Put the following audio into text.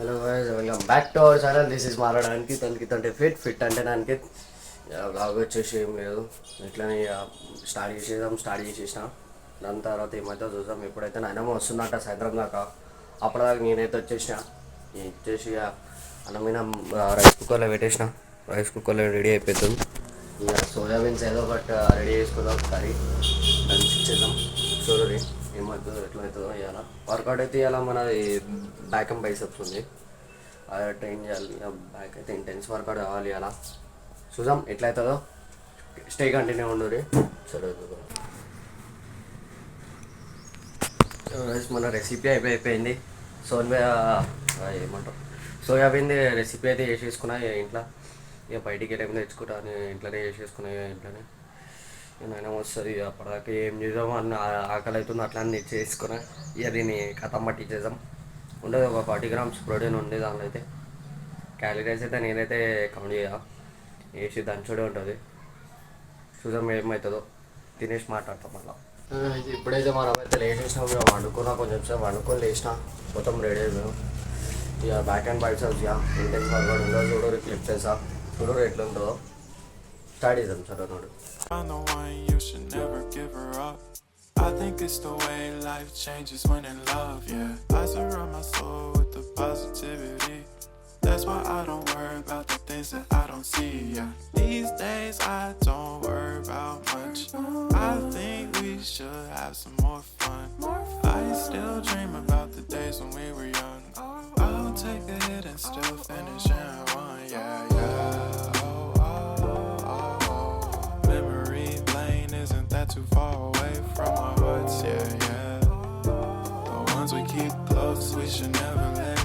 Hello guys, welcome back to our channel. This is మారడానికి తనకి అంటే ఫిట్ అంటే దానికి బ్లాగ్ వచ్చేసి ఏం లేదు. ఇట్లనే స్టార్ట్ చేసేసిన. దాని తర్వాత ఏమైతే చూద్దాం. ఎప్పుడైతే నాయనమ్మ వస్తుందంట సాయంత్రం దాకా, అప్పటిదాకా నేనైతే వచ్చేసి అన్నమైన రైస్ కుక్కర్లో పెట్టేసిన. రైస్ కుక్కర్లో రెడీ అయిపోతుంది. ఇక సోయాబీన్స్ ఏదో ఒకటి రెడీ చేసుకుందాం, కర్రీ లంచ్ ఇచ్చేద్దాం. చూడండి ఏమవుతుందో ఎట్లవుతుందో. ఇవాళ వర్కౌట్ అయితే ఇవాళ మనది బ్యాక్ అండ్ బైసెప్స్ ఉంది, అలా ట్రైన్ చేయాలి. బ్యాక్ అయితే ఇంటెన్స్ వర్కౌట్ కావాలి. అలా చూద్దాం ఎట్లయితుందో. స్టే కంటిన్యూ ఉండరు. సరే మన రెసిపీ అయిపోయింది. ఏమంటారు, సోయాబీన్ రెసిపీ అయితే చేసేసుకున్నా ఇంట్లో. ఇక బయటికి వెళ్ళి తెచ్చుకుంటాను, ఇంట్లోనే చేసేసుకున్నాయి. ఇంట్లోనే నాయన వస్తుంది. అప్పటిదాకా ఏం చేద్దాం అన్న ఆకలి అవుతుంది, అట్లా అన్నీ చేసుకున్నా. ఇక దీన్ని కథం పట్టించేద్దాం. ఉండదు ఒక 40 grams ప్రోటీన్ ఉంది దానిలో. అయితే క్యాలరీస్ అయితే నేనైతే కౌంట్ వేసి దంచుడే ఉంటుంది. చూద్దాం ఏమవుతుందో. తినేసి మాట్లాడతాం మళ్ళీ. ఇప్పుడైతే మనం అయితే లేచేసినాం. ఇక వండుకున్నా, కొంచెం సేపు వండుకొని లేచిన, మొత్తం రెడీ అయిపోయాం. ఇక బ్యాక్ అండ్ బైసెప్స్ ఇక ఇంటెన్స్ వర్కౌట్ ఉందో చూడరు, క్లిప్ చేసా చూడరు ఎట్లుంటుందో. స్టార్ట్ చేద్దాం. సరే node. I'm the one you should never give her up. I think it's the way life changes when in love, yeah. I surround my soul with the positivity. That's why I don't worry about the things that I don't see, yeah. These days I don't worry about much. I think we should have some more fun. I still dream about the days when we were young. I'll take a hit and still finish and run, yeah, yeah. Isn't that too far away from our hearts? Yeah, yeah. The ones we keep close, we should never let